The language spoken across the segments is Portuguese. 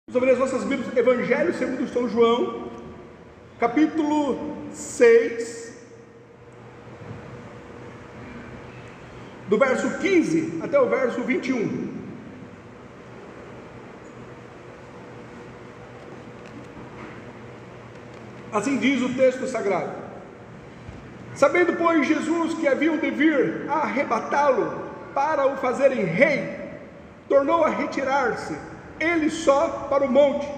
Vamos abrir as nossas Bíblias, Evangelho segundo São João, capítulo 6, do verso 15 até o verso 21. Assim diz o texto sagrado: Sabendo, pois, Jesus que haviam de vir a arrebatá-lo para o fazerem rei, tornou a retirar-se ele só para o monte.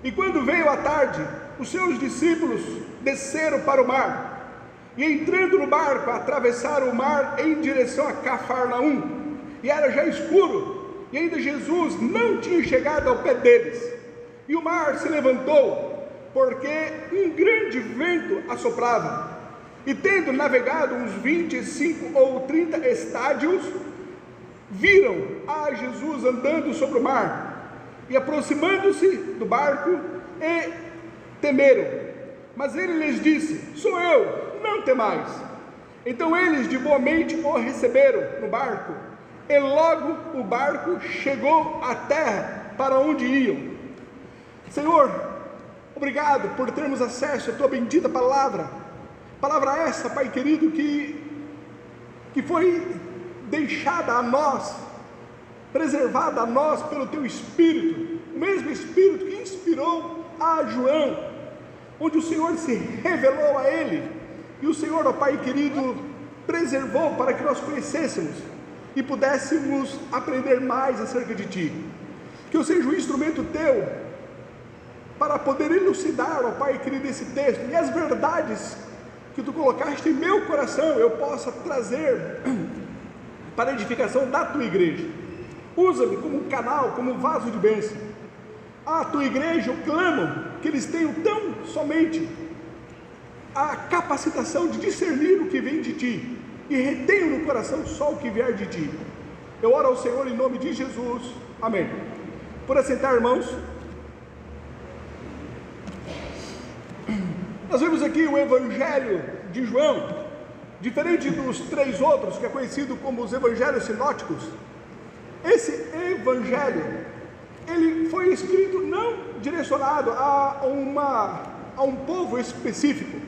E quando veio a tarde, os seus discípulos desceram para o mar, e entrando no barco, atravessaram o mar em direção a Cafarnaum. E era já escuro, e ainda Jesus não tinha chegado ao pé deles. E o mar se levantou, porque um grande vento assoprava. E tendo navegado uns 25 ou 30 estádios, viram a Jesus andando sobre o mar, e aproximando-se do barco, e temeram. Mas ele lhes disse: Sou eu, não temais. Então eles de boa mente o receberam no barco, e logo o barco chegou à terra para onde iam. Senhor, obrigado por termos acesso à tua bendita palavra essa, Pai querido, que foi deixada a nós, preservada a nós pelo teu Espírito, o mesmo Espírito que inspirou a João, onde o Senhor se revelou a ele, e o Senhor, ó Pai querido, preservou para que nós conhecêssemos e pudéssemos aprender mais acerca de ti. Que eu seja um instrumento teu para poder elucidar, ó Pai querido, esse texto, e as verdades que tu colocaste em meu coração eu possa trazer para a edificação da tua igreja. Usa-me como um canal, como um vaso de bênção. A tua igreja, eu clamo que eles tenham tão somente a capacitação de discernir o que vem de ti, e retenham no coração só o que vier de ti. Eu oro ao Senhor em nome de Jesus, amém. Por assentar, irmãos. Nós vemos aqui o Evangelho de João, diferente dos três outros, que é conhecido como os Evangelhos sinóticos. Esse Evangelho, ele foi escrito não direcionado a um povo específico,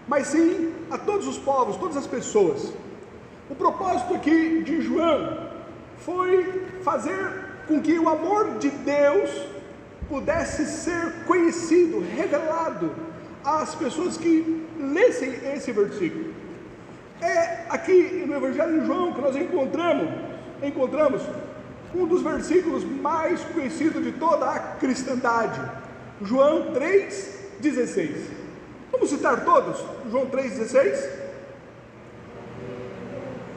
mas sim a todos os povos, todas as pessoas. O propósito aqui de João foi fazer com que o amor de Deus pudesse ser conhecido, revelado às pessoas que lessem esse versículo. É aqui no Evangelho de João que nós encontramos um dos versículos mais conhecidos de toda a cristandade, João 3,16. Vamos citar todos? João 3,16.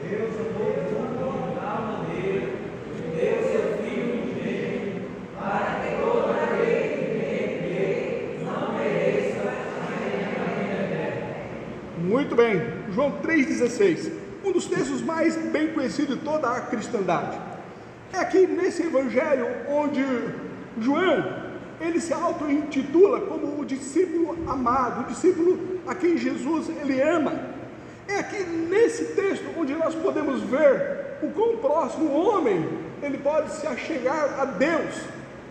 Deus amou o mundo de tal maneira que deu seu Filho unigênito, para que todo aquele que crê nele não pereça, mas tenha a vida eterna. Muito bem, João 3,16, um dos textos mais bem conhecidos de toda a cristandade. É aqui nesse evangelho onde João, ele se auto-intitula como o discípulo amado, o discípulo a quem Jesus ele ama. É aqui nesse texto onde nós podemos ver o quão próximo o homem ele pode se achegar a Deus,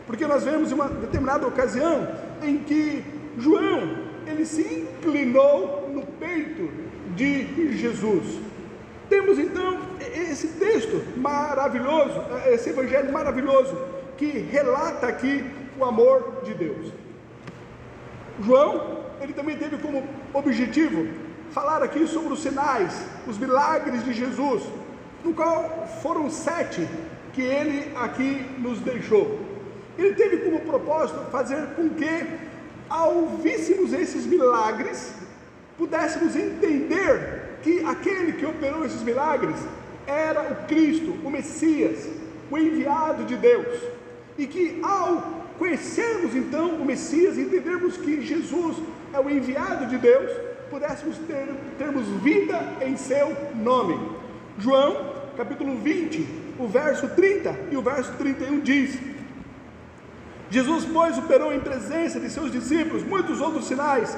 porque nós vemos uma determinada ocasião em que João ele se inclinou no peito de Jesus. Temos então esse texto maravilhoso, esse evangelho maravilhoso, que relata aqui o amor de Deus. João, ele também teve como objetivo falar aqui sobre os sinais, os milagres de Jesus, no qual foram 7 que ele aqui nos deixou. Ele teve como propósito fazer com que, ao víssemos esses milagres, pudéssemos entender que aquele que operou esses milagres era o Cristo, o Messias, o enviado de Deus, e que ao conhecermos então o Messias, entendermos que Jesus é o enviado de Deus, pudéssemos termos vida em seu nome. João capítulo 20, o verso 30 e o verso 31 diz: Jesus, pois, operou em presença de seus discípulos muitos outros sinais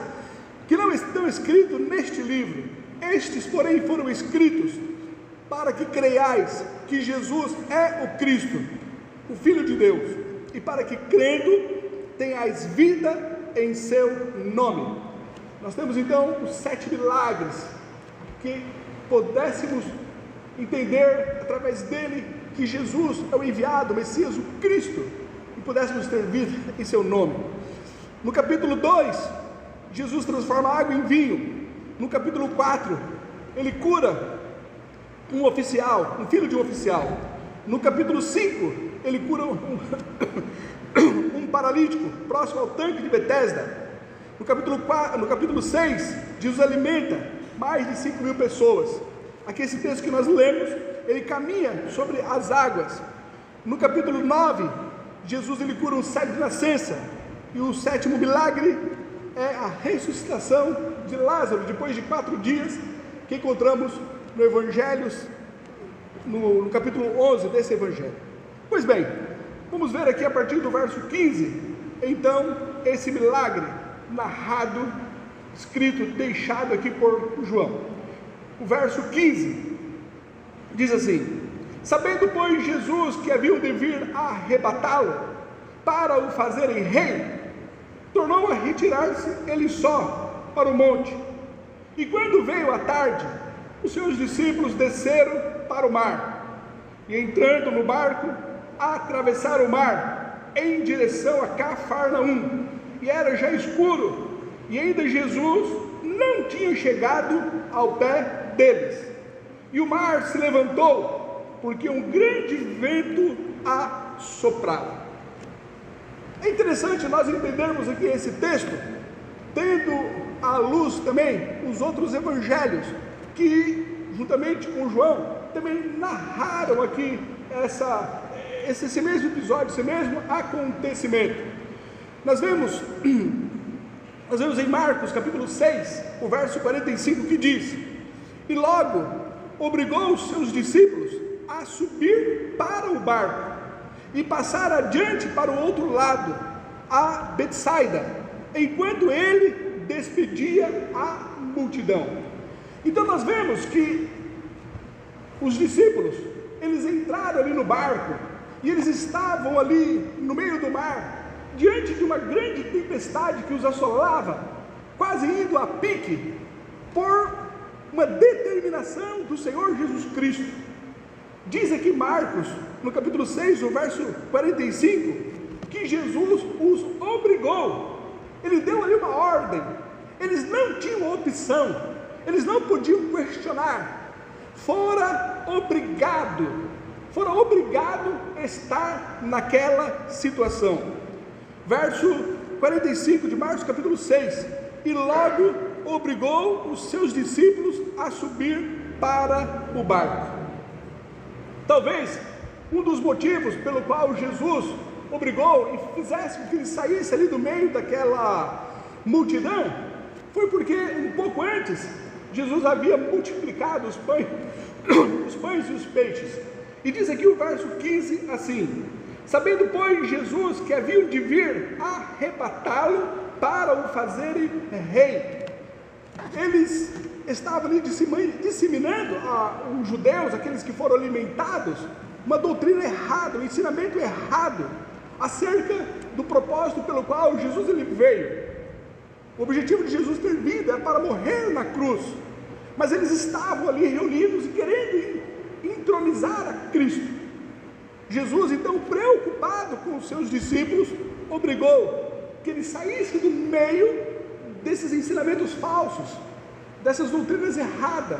que não estão escritos neste livro. Estes, porém, foram escritos para que creiais que Jesus é o Cristo, o Filho de Deus, e para que, crendo, tenhais vida em seu nome. Nós temos então os 7 milagres, que pudéssemos entender através dele que Jesus é o enviado, o Messias, o Cristo, e pudéssemos ter vida em seu nome. No capítulo 2, Jesus transforma água em vinho. No capítulo 4, ele cura um oficial, um filho de um oficial. No capítulo 5, ele cura um paralítico próximo ao tanque de Betesda. No capítulo 6, Jesus alimenta mais de 5.000 pessoas. Aqui esse texto que nós lemos, ele caminha sobre as águas. No capítulo 9, Jesus ele cura um cego de nascença. E o 7º milagre é a ressuscitação de Lázaro, depois de 4 dias, que encontramos no Evangelho, no capítulo 11 desse Evangelho. Pois bem, vamos ver aqui a partir do verso 15, então, esse milagre narrado, escrito, deixado aqui por João. O verso 15 diz assim: sabendo, pois, Jesus que haviam de vir arrebatá-lo para o fazerem rei, tornou a retirar-se ele só para o monte. E quando veio a tarde, os seus discípulos desceram para o mar, e entrando no barco, atravessaram o mar em direção a Cafarnaum. E era já escuro, e ainda Jesus não tinha chegado ao pé deles. E o mar se levantou, porque um grande vento assoprava. É interessante nós entendermos aqui esse texto, tendo à luz também os outros evangelhos, que juntamente com João, também narraram aqui esse mesmo episódio, esse mesmo acontecimento. Nós vemos em Marcos capítulo 6, o verso 45, que diz: e logo obrigou os seus discípulos a subir para o barco e passar adiante para o outro lado, a Betsaida, enquanto ele despedia a multidão. Então nós vemos que os discípulos, eles entraram ali no barco, e eles estavam ali no meio do mar, diante de uma grande tempestade que os assolava, quase indo a pique, por uma determinação do Senhor Jesus Cristo. Diz aqui Marcos, no capítulo 6, o verso 45, que Jesus os obrigou, ele deu ali uma ordem, eles não tinham opção, eles não podiam questionar, fora obrigado a estar naquela situação. Verso 45 de Marcos capítulo 6, e logo obrigou os seus discípulos a subir para o barco. Talvez um dos motivos pelo qual Jesus obrigou e fizesse com que ele saísse ali do meio daquela multidão, foi porque um pouco antes Jesus havia multiplicado os pães e os peixes. E diz aqui o verso 15 assim: sabendo, pois, Jesus que haviam de vir arrebatá-lo para o fazerem rei. Eles estavam ali disseminando os judeus, aqueles que foram alimentados, uma doutrina errada, um ensinamento errado, acerca do propósito pelo qual Jesus ele veio. O objetivo de Jesus ter vindo era para morrer na cruz, mas eles estavam ali reunidos e querendo entronizar a Cristo. Jesus, então, preocupado com os seus discípulos, obrigou que ele saísse do meio desses ensinamentos falsos, dessas doutrinas erradas,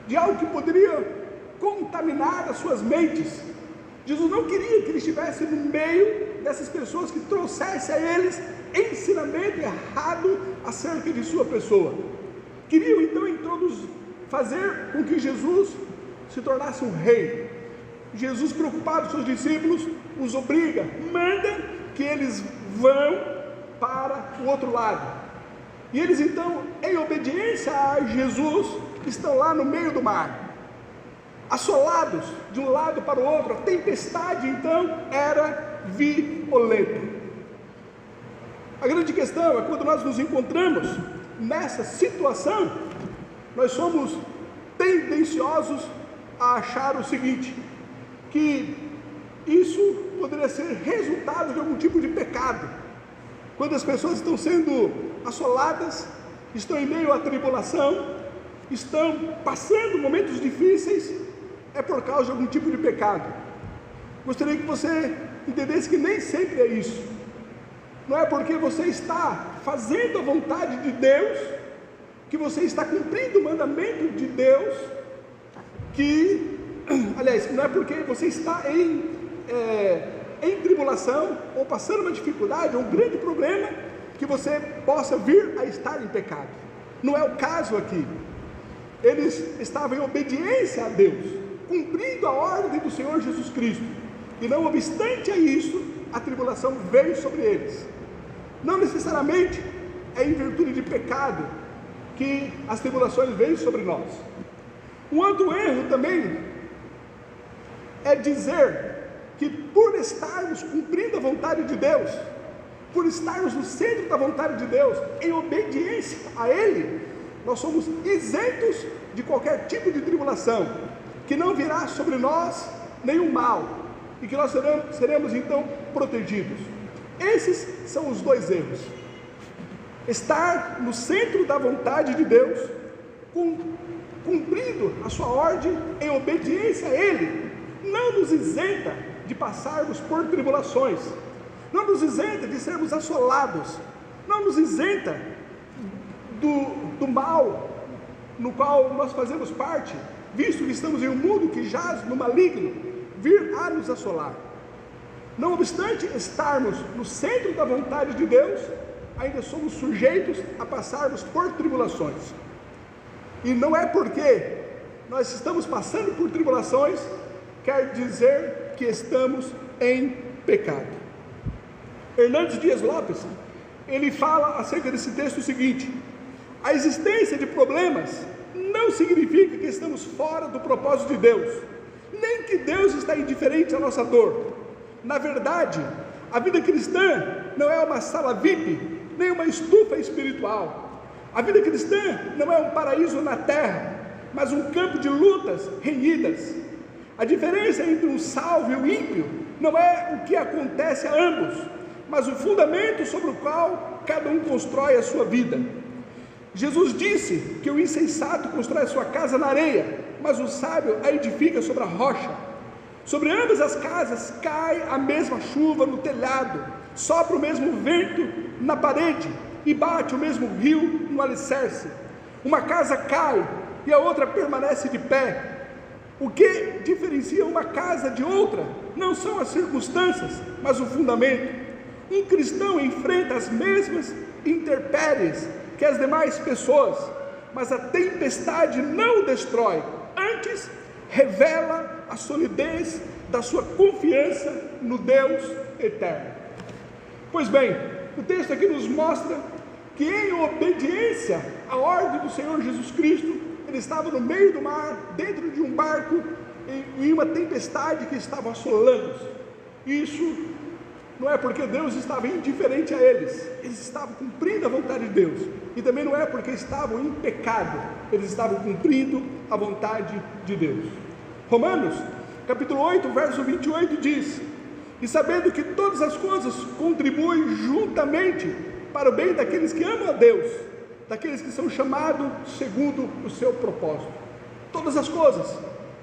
de algo que poderia contaminar as suas mentes. Jesus não queria que ele estivesse no meio dessas pessoas que trouxessem a eles ensinamento errado acerca de sua pessoa. Queriam então fazer com que Jesus se tornasse um rei. Jesus, preocupado com seus discípulos, os obriga, manda que eles vão para o outro lado. E eles então, em obediência a Jesus, estão lá no meio do mar, assolados de um lado para o outro. A tempestade então era violenta. A grande questão é quando nós nos encontramos nessa situação, nós somos tendenciosos a achar o seguinte, que isso poderia ser resultado de algum tipo de pecado. quando as pessoas estão sendo assoladas, estão em meio à tribulação, estão passando momentos difíceis, é por causa de algum tipo de pecado. Gostaria que você entendesse que nem sempre é isso. Não é porque você está fazendo a vontade de Deus, que você está cumprindo o mandamento de Deus, aliás, não é porque você está em tribulação, ou passando uma dificuldade, ou um grande problema, que você possa vir a estar em pecado. Não é o caso aqui. Eles estavam em obediência a Deus, cumprindo a ordem do Senhor Jesus Cristo, e não obstante a isso, a tribulação veio sobre eles. Não necessariamente é em virtude de pecado que as tribulações veio sobre nós. Um outro erro também é dizer que por estarmos cumprindo a vontade de Deus, por estarmos no centro da vontade de Deus, em obediência a Ele, nós somos isentos de qualquer tipo de tribulação, que não virá sobre nós nenhum mal, e que nós seremos então protegidos. Esses são os dois erros. Estar no centro da vontade de Deus, cumprindo a sua ordem em obediência a Ele, não nos isenta de passarmos por tribulações, não nos isenta de sermos assolados, não nos isenta do mal no qual nós fazemos parte, visto que estamos em um mundo que jaz no maligno, vir a nos assolar. Não obstante estarmos no centro da vontade de Deus, ainda somos sujeitos a passarmos por tribulações. E não é porque nós estamos passando por tribulações, quer dizer que estamos em pecado. Hernandes Dias Lopes, ele fala acerca desse texto o seguinte: a existência de problemas não significa que estamos fora do propósito de Deus, nem que Deus está indiferente à nossa dor. Na verdade, a vida cristã não é uma sala VIP, nem uma estufa espiritual. A vida cristã não é um paraíso na terra, mas um campo de lutas renhidas. A diferença entre um salvo e o ímpio não é o que acontece a ambos, mas o fundamento sobre o qual cada um constrói a sua vida. Jesus disse que o insensato constrói a sua casa na areia, mas o sábio a edifica sobre a rocha. Sobre ambas as casas cai a mesma chuva no telhado, sopra o mesmo vento na parede e bate o mesmo rio no alicerce. Uma casa cai e a outra permanece de pé. O que diferencia uma casa de outra não são as circunstâncias, mas o fundamento. Um cristão enfrenta as mesmas intempéries que as demais pessoas, mas a tempestade não o destrói, antes revela a solidez da sua confiança no Deus eterno. Pois bem, o texto aqui nos mostra que em obediência à ordem do Senhor Jesus Cristo, ele estava no meio do mar, dentro de um barco, em uma tempestade que estava assolando-os. Isso não é porque Deus estava indiferente a eles estavam cumprindo a vontade de Deus, e também não é porque estavam em pecado, eles estavam cumprindo a vontade de Deus. Romanos, capítulo 8, verso 28 diz: e sabendo que todas as coisas contribuem juntamente para o bem daqueles que amam a Deus, daqueles que são chamados segundo o seu propósito. Todas as coisas,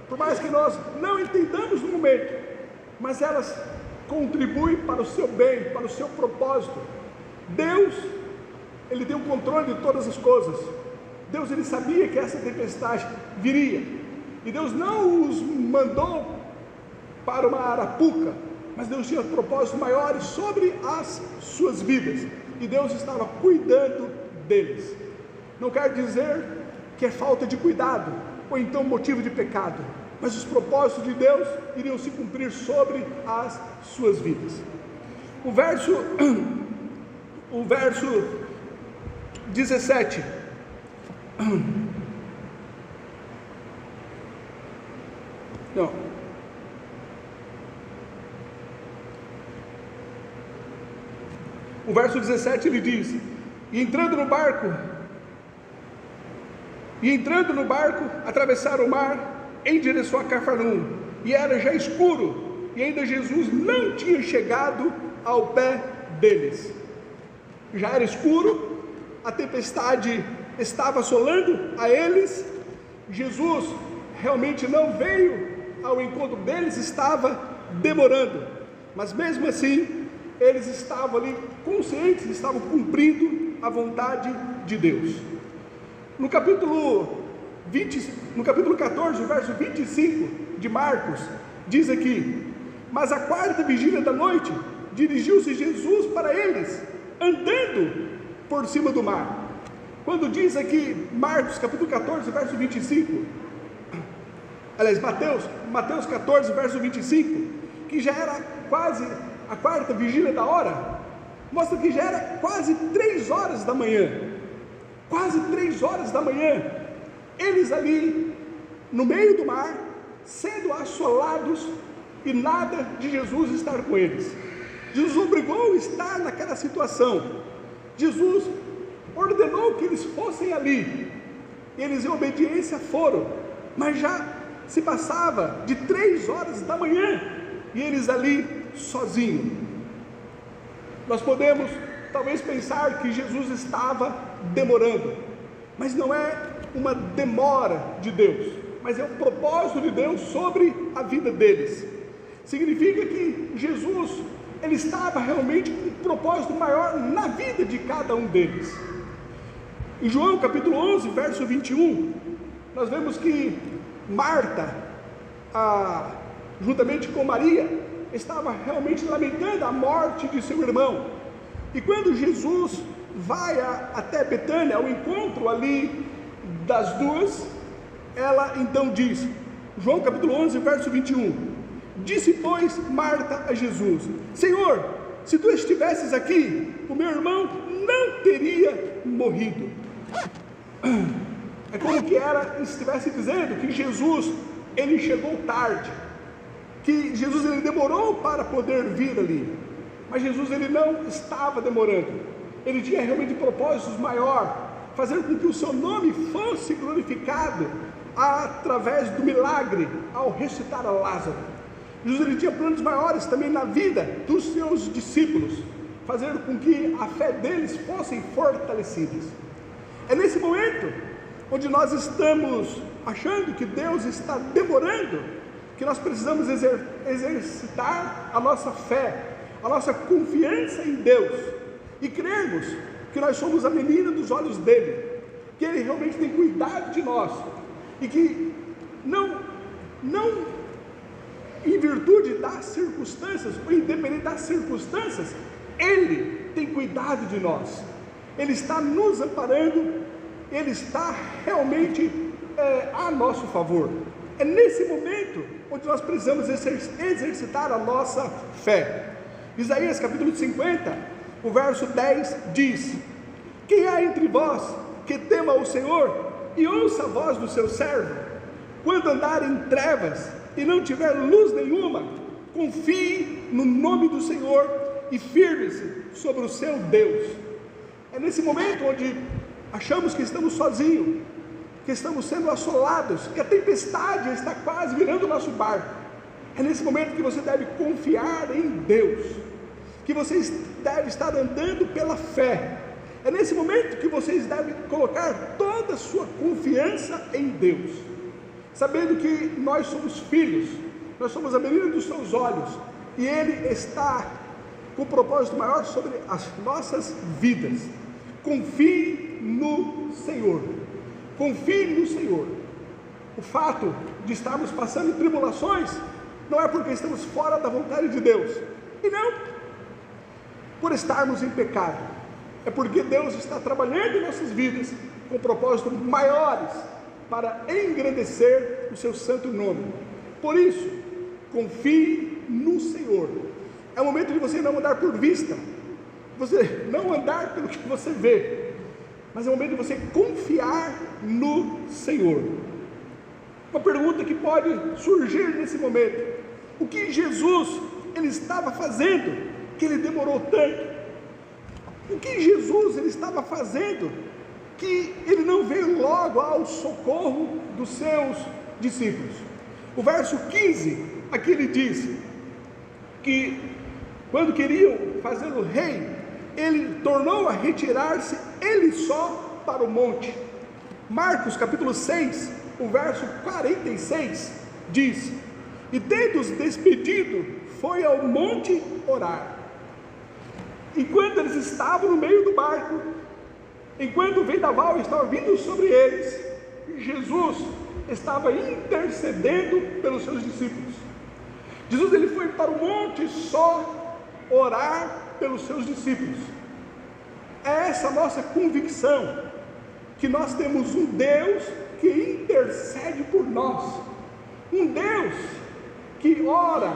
por mais que nós não entendamos no momento, mas elas contribuem para o seu bem, para o seu propósito. Deus, ele tem o controle de todas as coisas. Deus, ele sabia que essa tempestade viria, e Deus não os mandou para uma arapuca, mas Deus tinha propósitos maiores sobre as suas vidas, e Deus estava cuidando deles. Não quer dizer que é falta de cuidado, ou então motivo de pecado, mas os propósitos de Deus iriam se cumprir sobre as suas vidas. O verso 17. Não. O verso 17 ele diz: e entrando no barco, atravessaram o mar em direção a Cafarnaum, e era já escuro, e ainda Jesus não tinha chegado ao pé deles. já era escuro, a tempestade estava assolando a eles. Jesus realmente não veio ao encontro deles, estava demorando, mas mesmo assim, eles estavam ali conscientes, estavam cumprindo a vontade de Deus. No capítulo 14, verso 25 de Marcos, diz aqui: mas à quarta vigília da noite, dirigiu-se Jesus para eles, andando por cima do mar. Quando diz aqui, Marcos capítulo 14, verso 25, aliás, Mateus 14, verso 25, que já era quase a quarta vigília da hora, mostra que já era quase 3 horas da manhã, quase 3 horas da manhã, eles ali no meio do mar, sendo assolados, e nada de Jesus estar com eles. Jesus obrigou a estar naquela situação, Jesus ordenou que eles fossem ali, eles em obediência foram, mas já se passava de 3 horas da manhã, e eles ali sozinhos. Nós podemos talvez pensar que Jesus estava demorando, mas não é uma demora de Deus, mas é o propósito de Deus sobre a vida deles. Significa que Jesus, ele estava realmente com um propósito maior na vida de cada um deles. Em João capítulo 11, verso 21, nós vemos que Marta, juntamente com Maria, estava realmente lamentando a morte de seu irmão. E quando Jesus vai até Betânia, ao encontro ali das duas, ela então diz, João capítulo 11, verso 21, disse pois Marta a Jesus: Senhor, se tu estivesses aqui, o meu irmão não teria morrido. É como que ela estivesse dizendo que Jesus, ele chegou tarde, que Jesus ele demorou para poder vir ali, mas Jesus ele não estava demorando, ele tinha realmente propósitos maiores, fazer com que o seu nome fosse glorificado através do milagre ao ressuscitar a Lázaro. Jesus ele tinha planos maiores também na vida dos seus discípulos, fazer com que a fé deles fossem fortalecidas. É nesse momento onde nós estamos achando que Deus está demorando, que nós precisamos exercitar a nossa fé, a nossa confiança em Deus, e crermos que nós somos a menina dos olhos dele, que ele realmente tem cuidado de nós, e que não em virtude das circunstâncias, ou independente das circunstâncias, ele tem cuidado de nós, ele está nos amparando, ele está realmente a nosso favor. É nesse momento onde nós precisamos exercitar a nossa fé. Isaías capítulo 50, o verso 10 diz: quem há entre vós que tema o Senhor e ouça a voz do seu servo? Quando andar em trevas e não tiver luz nenhuma, confie no nome do Senhor e firme-se sobre o seu Deus. É nesse momento onde achamos que estamos sozinhos, que estamos sendo assolados, que a tempestade está quase virando o nosso barco. É nesse momento que você deve confiar em Deus, que vocês devem estar andando pela fé. É nesse momento que vocês devem colocar toda a sua confiança em Deus, sabendo que nós somos filhos, nós somos a menina dos seus olhos, e Ele está com um propósito maior sobre as nossas vidas. Confie no Senhor, confie no Senhor. O fato de estarmos passando tribulações não é porque estamos fora da vontade de Deus, e não por estarmos em pecado, é porque Deus está trabalhando em nossas vidas com propósitos maiores para engrandecer o seu santo nome. Por isso, confie no Senhor. É o momento de você não andar por vista, você não andar pelo que você vê, mas é o momento de você confiar no Senhor. Uma pergunta que pode surgir nesse momento: o que Jesus ele estava fazendo que ele demorou tanto? O que Jesus ele estava fazendo que ele não veio logo ao socorro dos seus discípulos? O verso 15, aqui ele diz que quando queriam fazê-lo rei, ele tornou a retirar-se ele só para o monte. Marcos capítulo 6, o verso 46 diz: e tendo-os despedido, foi ao monte orar. Enquanto eles estavam no meio do barco, enquanto o vendaval estava vindo sobre eles, Jesus estava intercedendo pelos seus discípulos. Jesus ele foi para o monte só orar pelos seus discípulos. É essa a nossa convicção, que nós temos um Deus que intercede por nós, um Deus que ora,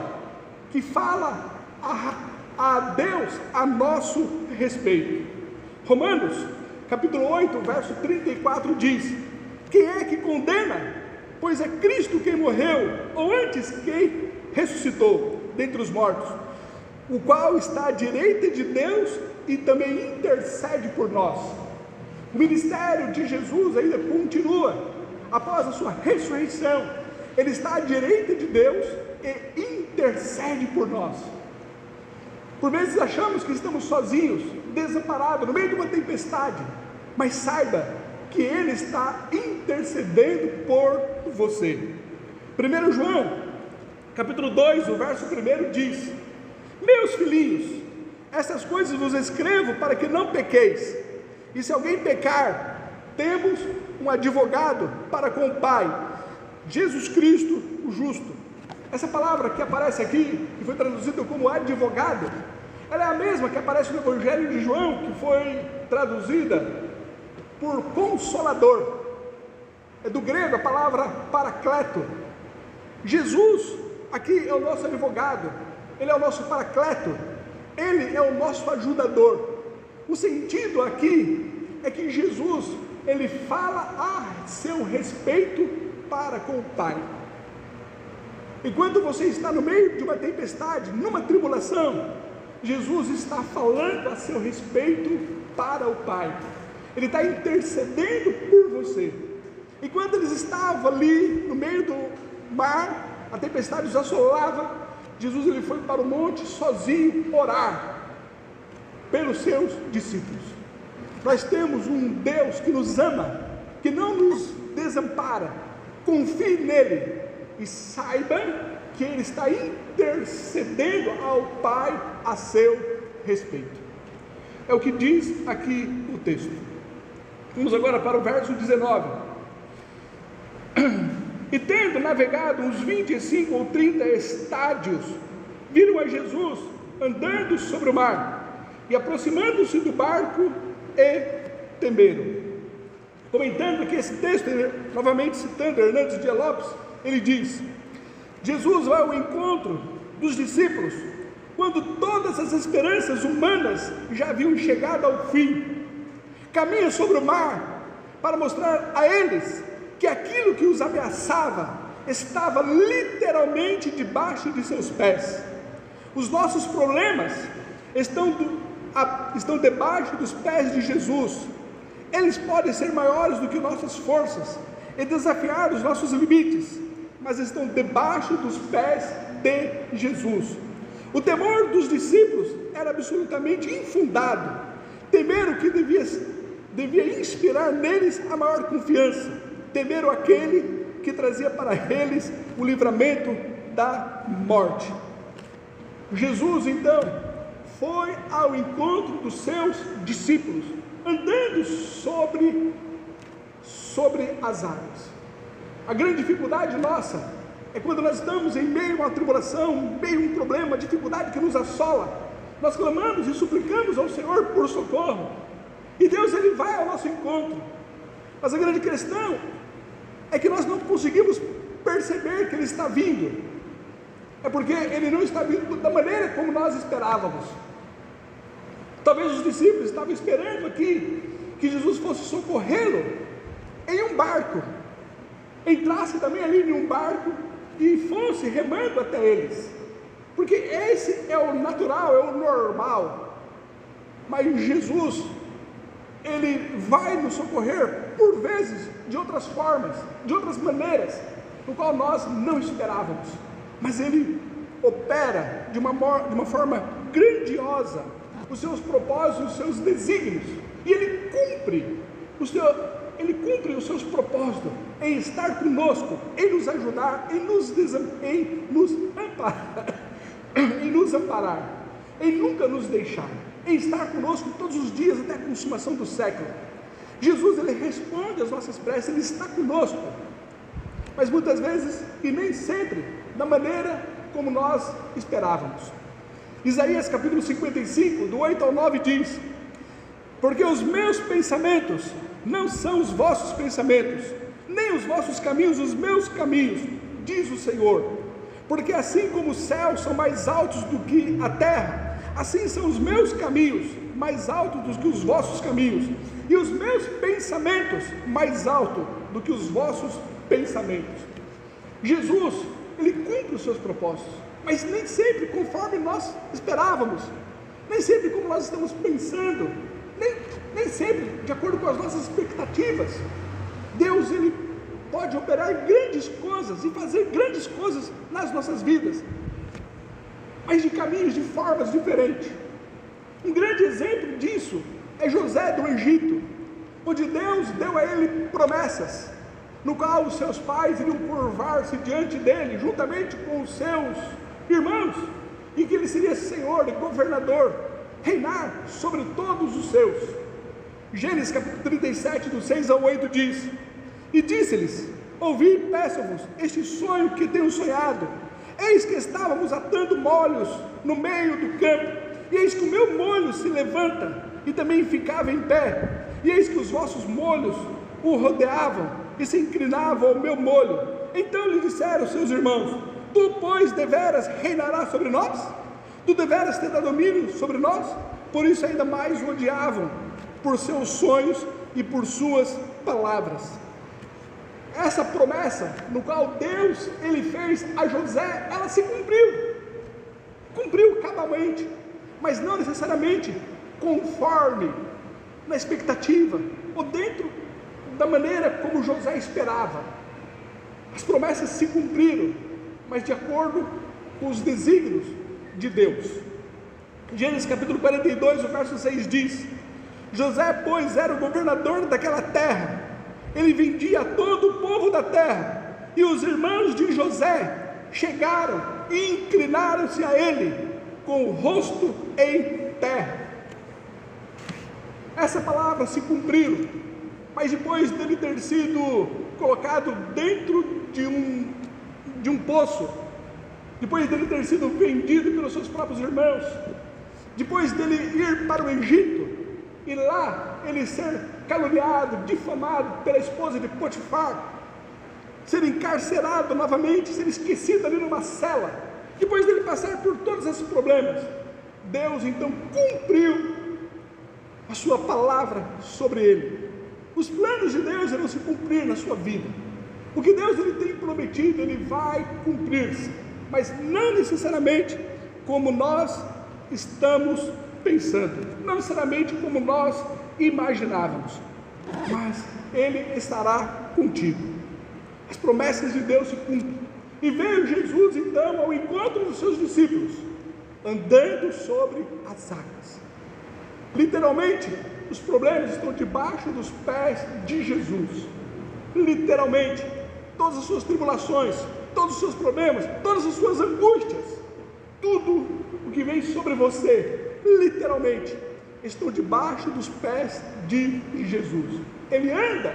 que fala a Deus a nosso respeito. Romanos capítulo 8, verso 34 diz: quem é que condena? Pois é Cristo quem morreu, ou antes quem ressuscitou dentre os mortos, o qual está à direita de Deus e também intercede por nós. O ministério de Jesus ainda continua após a sua ressurreição. Ele está à direita de Deus e intercede por nós. Por vezes achamos que estamos sozinhos, desamparados, no meio de uma tempestade, mas saiba que Ele está intercedendo por você. 1 João, capítulo 2, o verso 1 diz: meus filhinhos, essas coisas vos escrevo para que não pequeis, e se alguém pecar, temos um advogado para com o Pai, Jesus Cristo, o justo. Essa palavra que aparece aqui, que foi traduzida como advogado, ela é a mesma que aparece no Evangelho de João, que foi traduzida por consolador. É do grego a palavra paracleto. Jesus aqui é o nosso advogado, Ele é o nosso paracleto, Ele é o nosso ajudador. O sentido aqui é que Jesus, Ele fala a seu respeito para com o Pai. Enquanto você está no meio de uma tempestade, numa tribulação, Jesus está falando a seu respeito para o Pai. Ele está intercedendo por você. Enquanto eles estavam ali no meio do mar, a tempestade os assolava, Jesus ele foi para o monte sozinho orar pelos seus discípulos. Nós temos um Deus que nos ama, que não nos desampara. Confie nele e saiba que Ele está intercedendo ao Pai a seu respeito. É o que diz aqui o texto. Vamos agora para o verso 19. E tendo navegado uns 25 ou 30 estádios, viram a Jesus andando sobre o mar, e aproximando-se do barco, e temeram. Comentando aqui esse texto, novamente citando Hernandes Dias Lopes, ele diz: Jesus vai ao encontro dos discípulos quando todas as esperanças humanas já haviam chegado ao fim. Caminha sobre o mar para mostrar a eles que aquilo que os ameaçava estava literalmente debaixo de seus pés. Os nossos problemas estão debaixo dos pés de Jesus. Eles podem ser maiores do que nossas forças e desafiar os nossos limites, mas estão debaixo dos pés de Jesus. O temor dos discípulos era absolutamente infundado. Temeram que devia inspirar neles a maior confiança. Temeram aquele que trazia para eles o livramento da morte. Jesus então foi ao encontro dos seus discípulos, andando sobre as águas. A grande dificuldade nossa é quando nós estamos em meio a uma tribulação, em meio a um problema, uma dificuldade que nos assola. Nós clamamos e suplicamos ao Senhor por socorro, e Deus ele vai ao nosso encontro. Mas a grande questão é que nós não conseguimos perceber que Ele está vindo. É porque Ele não está vindo da maneira como nós esperávamos. Talvez os discípulos estavam esperando aqui que Jesus fosse socorrê-lo em um barco, entrasse também ali em um barco e fosse remando até eles, porque esse é o natural, é o normal. Mas Jesus, Ele vai nos socorrer por vezes de outras formas, de outras maneiras, no qual nós não esperávamos, mas Ele opera de uma forma grandiosa os seus propósitos, os seus desígnios, e Ele cumpre os seus propósitos em estar conosco, em nos ajudar, em nos amparar, em nunca nos deixar, em estar conosco todos os dias até a consumação do século. Jesus, Ele responde às nossas preces, Ele está conosco, mas muitas vezes, e nem sempre, da maneira como nós esperávamos. Isaías capítulo 55, do 8 ao 9 diz: porque os meus pensamentos não são os vossos pensamentos, nem os vossos caminhos os meus caminhos, diz o Senhor. Porque assim como os céus são mais altos do que a terra, assim são os meus caminhos mais altos do que os vossos caminhos, e os meus pensamentos mais altos do que os vossos pensamentos. Jesus, Ele cumpre os seus propósitos, mas nem sempre conforme nós esperávamos, nem sempre como nós estamos pensando, nem sempre de acordo com as nossas expectativas. Deus, Ele pode operar grandes coisas e fazer grandes coisas nas nossas vidas, mas de caminhos, de formas diferentes. Um grande exemplo disso é José do Egito, onde Deus deu a ele promessas, no qual os seus pais iriam curvar-se diante dele, juntamente com os seus irmãos, e que ele seria senhor e governador, reinar sobre todos os seus. Gênesis capítulo 37, do 6 ao 8 diz: e disse-lhes: ouvi, peço-vos este sonho que tenho sonhado. Eis que estávamos atando molhos no meio do campo, e eis que o meu molho se levanta, e também ficava em pé, e eis que os vossos molhos o rodeavam, e se inclinavam ao meu molho. Então lhe disseram seus irmãos: tu, pois, deveras reinarás sobre nós? Tu deveras ter domínio sobre nós? Por isso ainda mais o odiavam, por seus sonhos e por suas palavras. Essa promessa, no qual Deus, Ele fez a José, ela se cumpriu cabalmente, mas não necessariamente conforme, na expectativa, ou dentro da maneira como José esperava. As promessas se cumpriram, mas de acordo com os desígnios de Deus. Gênesis capítulo 42, o verso 6 diz: José, pois, era o governador daquela terra, ele vendia a todo o povo da terra, e os irmãos de José chegaram e inclinaram-se a ele, com o rosto em terra. Essa palavra se cumpriu, mas depois dele ter sido colocado dentro de um poço, depois dele ter sido vendido pelos seus próprios irmãos, depois dele ir para o Egito, e lá ele ser caluniado, difamado pela esposa de Potifar, ser encarcerado novamente, ser esquecido ali numa cela, depois dele passar por todos esses problemas, Deus então cumpriu a sua palavra sobre ele. Os planos de Deus irão se cumprir na sua vida. O que Deus ele tem prometido, ele vai cumprir-se, mas não necessariamente como nós estamos pensando, não necessariamente como nós imaginávamos, mas Ele estará contigo. As promessas de Deus se cumprem. E veio Jesus então ao encontro dos seus discípulos, andando sobre as águas. Literalmente, os problemas estão debaixo dos pés de Jesus. Literalmente, todas as suas tribulações, todos os seus problemas, todas as suas angústias, tudo o que vem sobre você, literalmente, estão debaixo dos pés de Jesus. Ele anda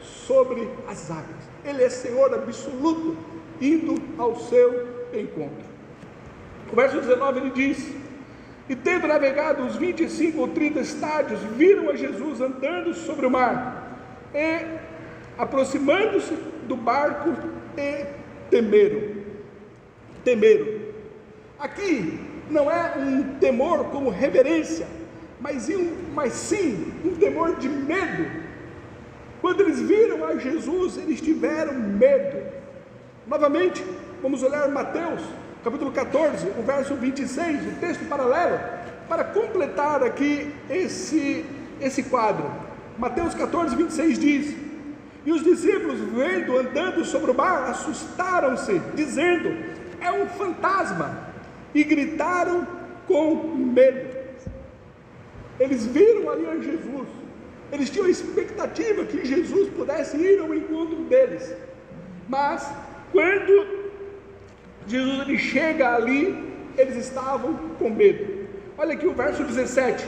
sobre as águas, Ele é Senhor absoluto, indo ao seu encontro. O verso 19 ele diz: e tendo navegado uns 25 ou 30 estádios, viram a Jesus andando sobre o mar, e aproximando-se do barco, e temeram. Aqui não é um temor como reverência, mas sim um temor de medo. Quando eles viram a Jesus, eles tiveram medo. Novamente, vamos olhar Mateus capítulo 14, o verso 26, o texto paralelo, para completar aqui esse quadro. Mateus 14, 26 diz: e os discípulos, vendo andando sobre o mar, assustaram-se, dizendo: é um fantasma, e gritaram com medo. Eles viram ali a Jesus, eles tinham a expectativa que Jesus pudesse ir ao encontro deles, mas quando Jesus ele chega ali, eles estavam com medo. Olha aqui o verso 17: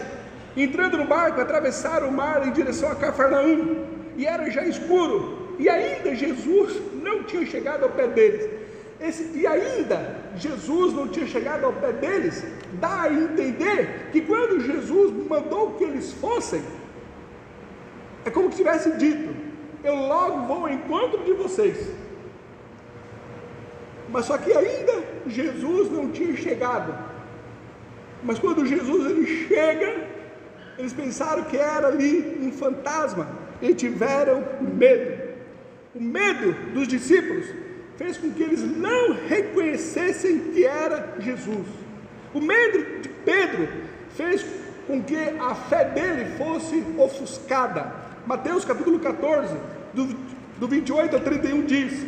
entrando no barco, atravessaram o mar em direção a Cafarnaum, e era já escuro, e ainda Jesus não tinha chegado ao pé deles. Jesus não tinha chegado ao pé deles, dá a entender que quando Jesus mandou que eles fossem, é como se tivesse dito: eu logo vou ao encontro de vocês. Mas só que ainda Jesus não tinha chegado. Mas quando Jesus ele chega, eles pensaram que era ali um fantasma e tiveram medo. O medo dos discípulos fez com que eles não reconhecessem que era Jesus. O medo de Pedro fez com que a fé dele fosse ofuscada. Mateus capítulo 14, do 28 ao 31 diz: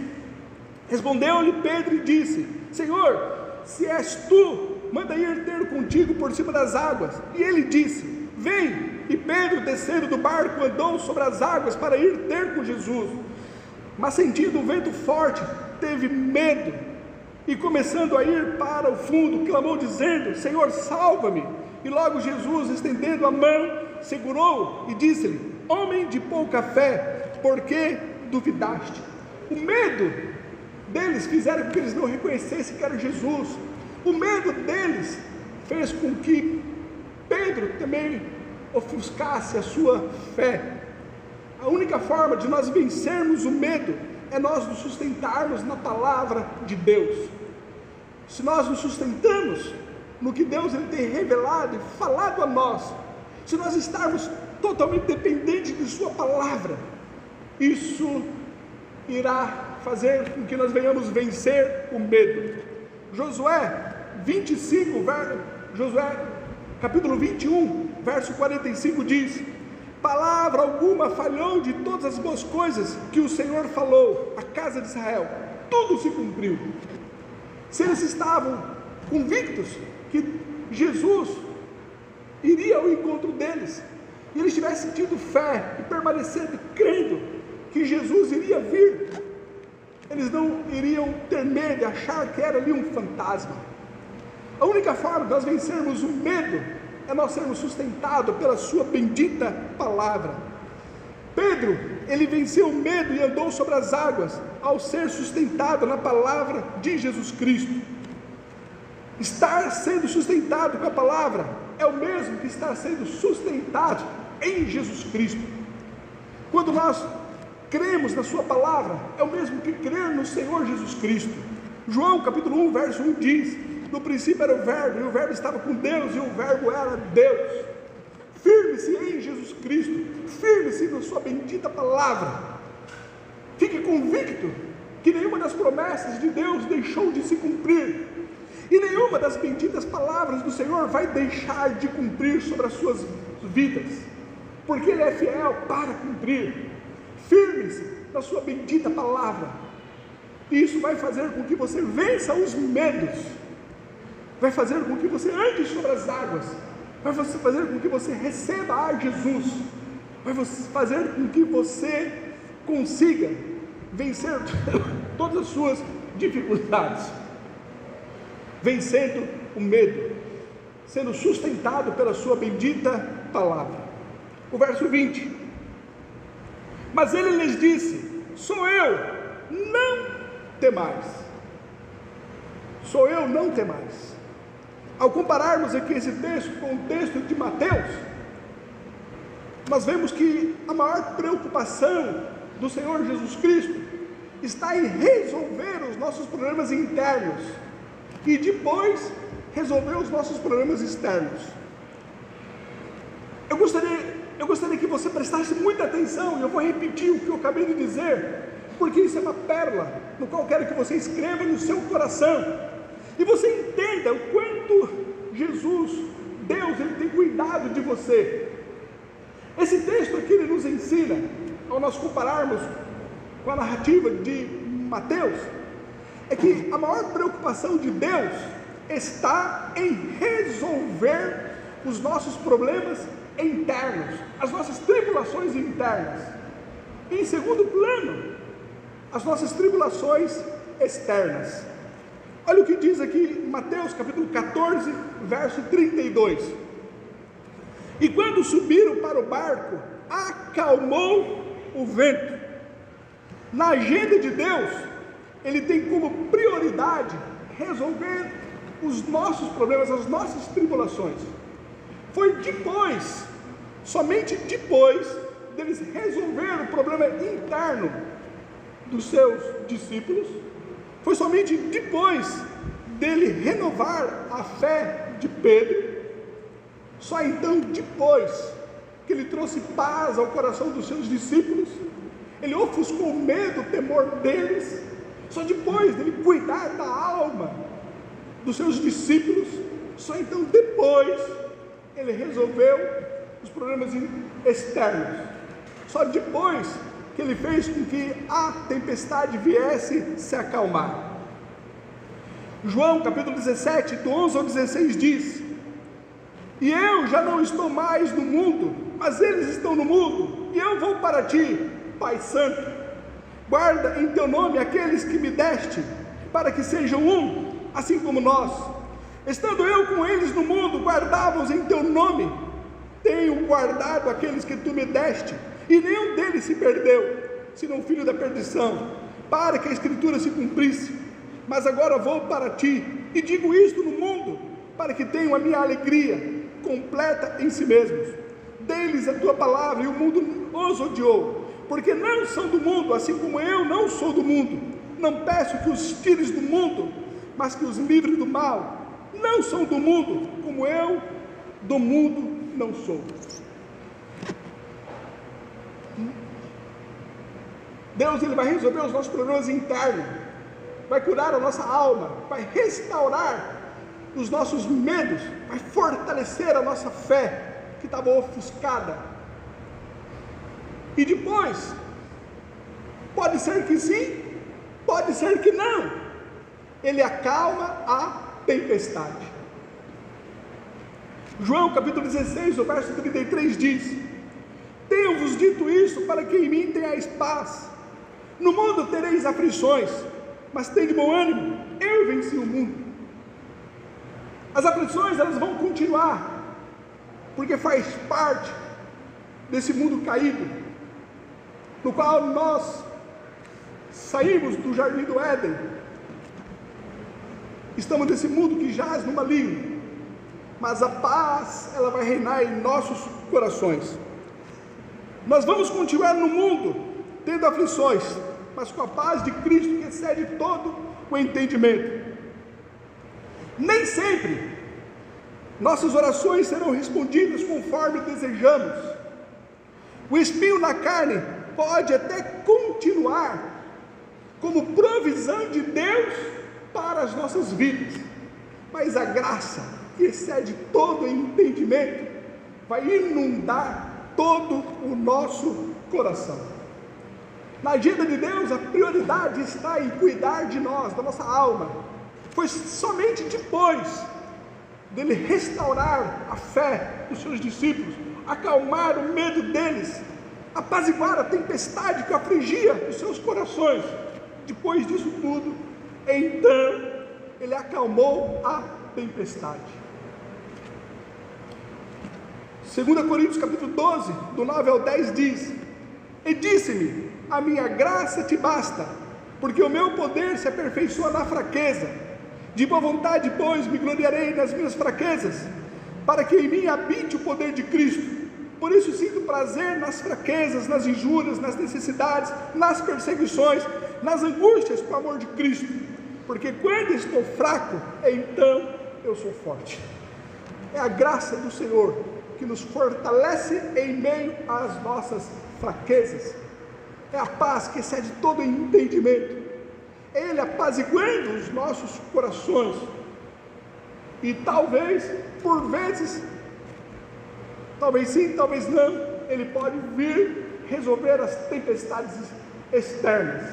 respondeu-lhe Pedro e disse: Senhor, se és tu, manda ir ter contigo por cima das águas. E ele disse: vem. E Pedro, descendo do barco, andou sobre as águas para ir ter com Jesus. Mas sentindo um vento forte, teve medo, e começando a ir para o fundo, clamou dizendo: Senhor, salva-me. E logo Jesus, estendendo a mão, segurou e disse-lhe: homem de pouca fé, por que duvidaste? O medo deles fizeram com que eles não reconhecessem que era Jesus. O medo deles fez com que Pedro também ofuscasse a sua fé. A única forma de nós vencermos o medo é nós nos sustentarmos na palavra de Deus. Se nós nos sustentamos no que Deus ele tem revelado e falado a nós, se nós estarmos totalmente dependentes de sua palavra, isso irá fazer com que nós venhamos vencer o medo. Josué capítulo 21, verso 45 diz: palavra alguma falhou de todas as boas coisas que o Senhor falou à casa de Israel, tudo se cumpriu. Se eles estavam convictos que Jesus iria ao encontro deles, e eles tivessem tido fé e permanecendo crendo que Jesus iria vir, eles não iriam ter medo de achar que era ali um fantasma. A única forma de nós vencermos o medo é nós sermos sustentados pela sua bendita palavra. Pedro, ele venceu o medo e andou sobre as águas ao ser sustentado na palavra de Jesus Cristo. Estar sendo sustentado com a palavra é o mesmo que estar sendo sustentado em Jesus Cristo. Quando nós cremos na sua palavra, é o mesmo que crer no Senhor Jesus Cristo. João capítulo 1, verso 1 diz: no princípio era o verbo, e o verbo estava com Deus, e o verbo era Deus. Firme-se em Jesus Cristo, firme-se na sua bendita palavra. Fique convicto que nenhuma das promessas de Deus deixou de se cumprir, e nenhuma das benditas palavras do Senhor vai deixar de cumprir sobre as suas vidas, porque Ele é fiel para cumprir. Firme-se na sua bendita palavra, e isso vai fazer com que você vença os medos, vai fazer com que você ande sobre as águas, vai fazer com que você receba a Jesus, vai fazer com que você consiga vencer todas as suas dificuldades, vencendo o medo, sendo sustentado pela sua bendita palavra. O verso 20: mas ele lhes disse: sou eu, não temais. Sou eu, não temais. Ao compararmos aqui esse texto com o texto de Mateus, nós vemos que a maior preocupação do Senhor Jesus Cristo está em resolver os nossos problemas internos e depois resolver os nossos problemas externos. Eu gostaria que você prestasse muita atenção, e eu vou repetir o que eu acabei de dizer, porque isso é uma pérola, no qual quero que você escreva no seu coração, e você entenda o quanto Jesus, Deus, Ele tem cuidado de você. Esse texto aqui, ele nos ensina, ao nós compararmos com a narrativa de Mateus, é que a maior preocupação de Deus está em resolver os nossos problemas internos, as nossas tribulações internas. E em segundo plano, as nossas tribulações externas. Olha o que diz aqui Mateus capítulo 14, verso 32. E quando subiram para o barco, acalmou o vento. Na agenda de Deus, Ele tem como prioridade resolver os nossos problemas, as nossas tribulações. Foi depois, somente depois deles resolver o problema interno dos seus discípulos, foi somente depois dele renovar a fé de Pedro, só então depois que ele trouxe paz ao coração dos seus discípulos, ele ofuscou o medo, o temor deles, só depois dele cuidar da alma dos seus discípulos, só então depois ele resolveu os problemas externos, só depois que ele fez com que a tempestade viesse se acalmar. João capítulo 17, do 11 ao 16 diz: e eu já não estou mais no mundo, mas eles estão no mundo, e eu vou para ti, Pai Santo. Guarda em teu nome aqueles que me deste, para que sejam um, assim como nós. Estando eu com eles no mundo, guardava-os em teu nome. Tenho guardado aqueles que tu me deste, e nenhum deles se perdeu, senão o filho da perdição, para que a Escritura se cumprisse. Mas agora vou para ti, e digo isto no mundo, para que tenham a minha alegria completa em si mesmos. Dei-lhes a tua palavra, e o mundo os odiou, porque não são do mundo, assim como eu não sou do mundo. Não peço que os tires do mundo, mas que os livres do mal. Não são do mundo, como eu do mundo não sou. Deus, Ele vai resolver os nossos problemas internos, vai curar a nossa alma, vai restaurar os nossos medos, vai fortalecer a nossa fé que estava ofuscada. E depois, pode ser que sim, pode ser que não, Ele acalma a tempestade. João capítulo 16, o verso 33 diz: tenho-vos dito isso para que em mim tenhais paz. No mundo tereis aflições, mas tende bom ânimo, eu venci o mundo. As aflições, elas vão continuar, porque faz parte desse mundo caído, no qual nós saímos do jardim do Éden. Estamos nesse mundo que jaz no maligno, mas a paz, ela vai reinar em nossos corações. Nós vamos continuar no mundo tendo aflições, mas com a paz de Cristo que excede todo o entendimento. Nem sempre nossas orações serão respondidas conforme desejamos. O espinho na carne pode até continuar como provisão de Deus para as nossas vidas, mas a graça que excede todo entendimento vai inundar todo o nosso coração. Na agenda de Deus, a prioridade está em cuidar de nós, da nossa alma. Foi somente depois dele restaurar a fé dos seus discípulos, acalmar o medo deles, apaziguar a tempestade que afligia os seus corações. Depois disso tudo, então ele acalmou a tempestade. 2 Coríntios capítulo 12, do 9 ao 10 diz: e disse-me, a minha graça te basta, porque o meu poder se aperfeiçoa na fraqueza. De boa vontade, pois, me gloriarei nas minhas fraquezas, para que em mim habite o poder de Cristo. Por isso sinto prazer nas fraquezas, nas injúrias, nas necessidades, nas perseguições, nas angústias, por amor de Cristo. Porque quando estou fraco, então eu sou forte. É a graça do Senhor que nos fortalece em meio às nossas fraquezas. É a paz que excede todo entendimento. Ele apaziguando os nossos corações. E talvez, por vezes, talvez sim, talvez não, Ele pode vir resolver as tempestades externas.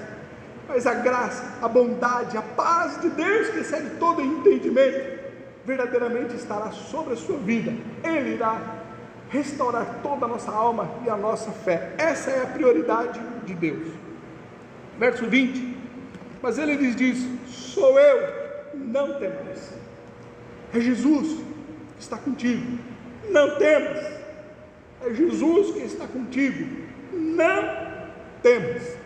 Mas a graça, a bondade, a paz de Deus que excede todo entendimento, verdadeiramente estará sobre a sua vida. Ele irá restaurar toda a nossa alma e a nossa fé. Essa é a prioridade de Deus. Verso 20, mas ele lhes diz: sou eu, não temas. É Jesus que está contigo, não temas. É Jesus que está contigo, não temas.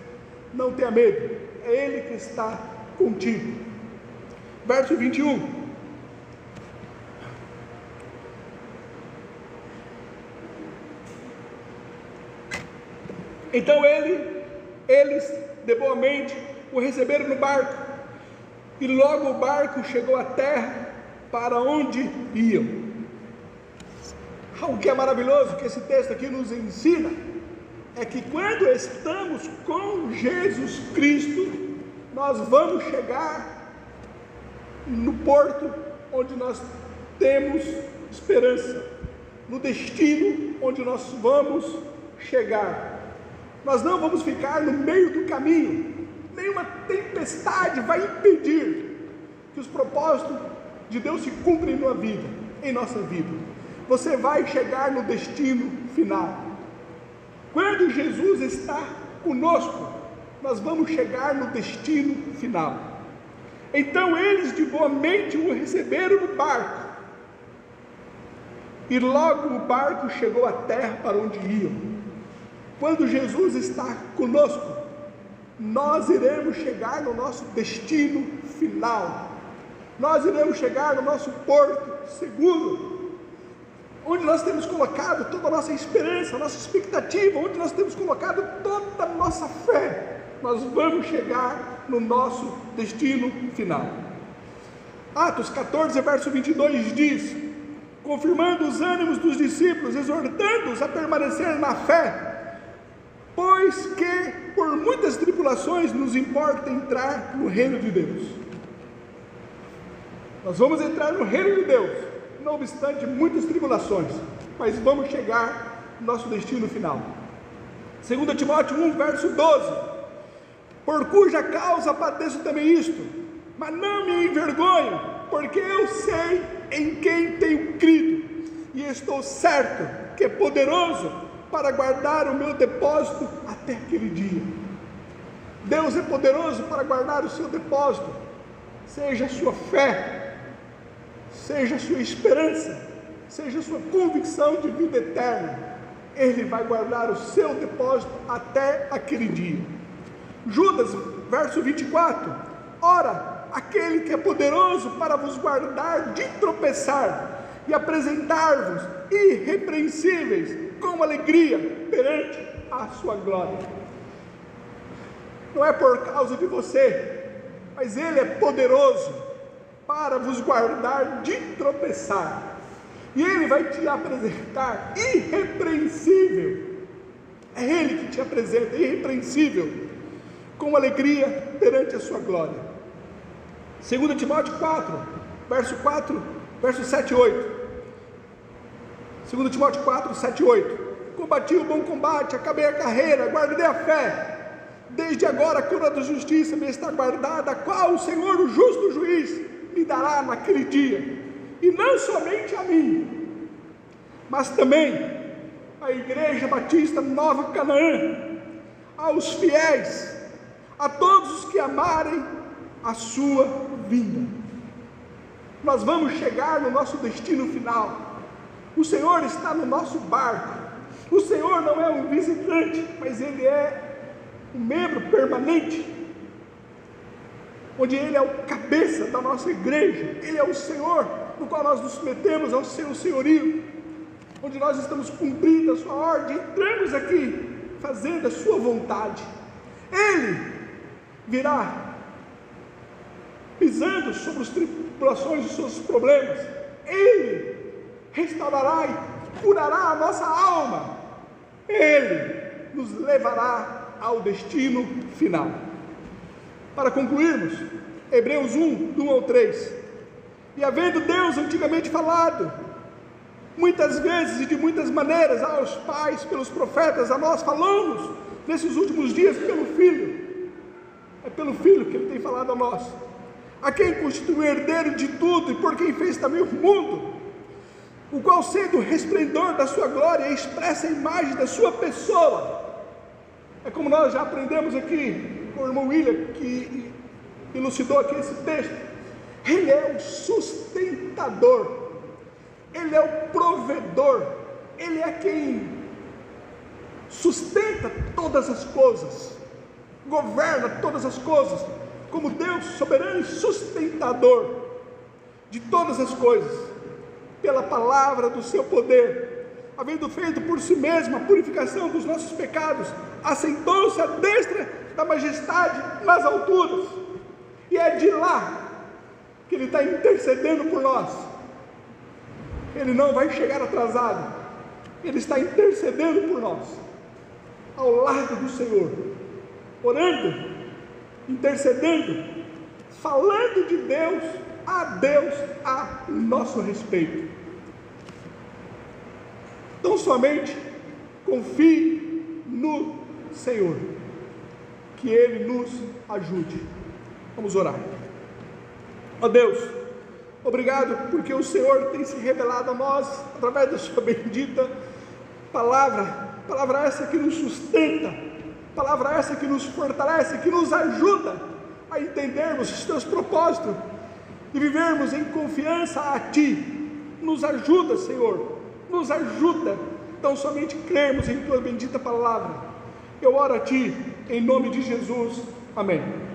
Não tenha medo, é Ele que está contigo. Verso 21, então eles de boa mente o receberam no barco, e logo o barco chegou à terra para onde iam. Algo que é maravilhoso, que esse texto aqui nos ensina, é que quando estamos com Jesus Cristo, nós vamos chegar no porto onde nós temos esperança, no destino onde nós vamos chegar. Nós não vamos ficar no meio do caminho. Nenhuma tempestade vai impedir que os propósitos de Deus se cumprem em nossa vida. Você vai chegar no destino final. Quando Jesus está conosco, nós vamos chegar no destino final. Então eles de boa mente o receberam no barco, e logo o barco chegou à terra para onde iam. Quando Jesus está conosco, nós iremos chegar no nosso destino final. Nós iremos chegar no nosso porto seguro, onde nós temos colocado toda a nossa esperança, a nossa expectativa, onde nós temos colocado toda a nossa fé. Nós vamos chegar no nosso destino final. Atos 14, verso 22 diz: confirmando os ânimos dos discípulos, exortando-os a permanecer na fé, pois que por muitas tribulações nos importa entrar no reino de Deus. Nós vamos entrar no reino de Deus, não obstante muitas tribulações, mas vamos chegar no nosso destino final. 2 Timóteo 1, verso 12: por cuja causa padeço também isto, mas não me envergonho, porque eu sei em quem tenho crido, e estou certo que é poderoso para guardar o meu depósito até aquele dia. Deus é poderoso para guardar o seu depósito. Seja a sua fé, seja a sua esperança, seja a sua convicção de vida eterna, Ele vai guardar o seu depósito até aquele dia. Judas, verso 24: ora, aquele que é poderoso para vos guardar de tropeçar e apresentar-vos irrepreensíveis com alegria perante a sua glória. Não é por causa de você, mas Ele é poderoso para vos guardar de tropeçar, e Ele vai te apresentar irrepreensível. É Ele que te apresenta irrepreensível, com alegria perante a sua glória. 2 Timóteo 4, verso 7 e 8. 2 Timóteo 4, 7 e 8. Combati o bom combate, acabei a carreira, guardei a fé. Desde agora a coroa da justiça me está guardada, a qual o Senhor, o justo juiz, me dará naquele dia. E não somente a mim, mas também a Igreja Batista Nova Canaã, aos fiéis, a todos os que amarem a sua vinda. Nós vamos chegar no nosso destino final. O Senhor está no nosso barco. O Senhor não é um visitante, mas Ele é um membro permanente, onde Ele é o cabeça da nossa igreja. Ele é o Senhor, no qual nós nos submetemos ao seu senhorio, onde nós estamos cumprindo a sua ordem, entramos aqui fazendo a sua vontade. Ele virá pisando sobre as tribulações e seus problemas. Ele restaurará e curará a nossa alma. Ele nos levará ao destino final. Para concluirmos, Hebreus 1, do 1 ao 3. E havendo Deus antigamente falado, muitas vezes e de muitas maneiras, aos pais, pelos profetas, a nós falamos, nesses últimos dias, pelo Filho. É pelo Filho que Ele tem falado a nós, a quem constituiu herdeiro de tudo, e por quem fez também o mundo, o qual sendo o resplendor da sua glória, expressa a imagem da sua pessoa. É como nós já aprendemos aqui com o irmão William, que elucidou aqui esse texto. Ele é o sustentador, Ele é o provedor, Ele é quem sustenta todas as coisas, governa todas as coisas, como Deus soberano e sustentador de todas as coisas, pela palavra do seu poder, havendo feito por si mesmo a purificação dos nossos pecados, assentou-se à destra da majestade nas alturas, e é de lá que Ele está intercedendo por nós. Ele não vai chegar atrasado, Ele está intercedendo por nós, ao lado do Senhor, orando, intercedendo, falando de Deus a nosso respeito. Então somente confie no Senhor, que Ele nos ajude. Vamos orar. Ó Deus, obrigado porque o Senhor tem se revelado a nós através da sua bendita palavra essa que nos sustenta, palavra essa que nos fortalece, que nos ajuda a entendermos os teus propósitos e vivermos em confiança a Ti. Nos ajuda, Senhor, nos ajuda, então somente cremos em Tua bendita palavra. Eu oro a Ti, em nome de Jesus, amém.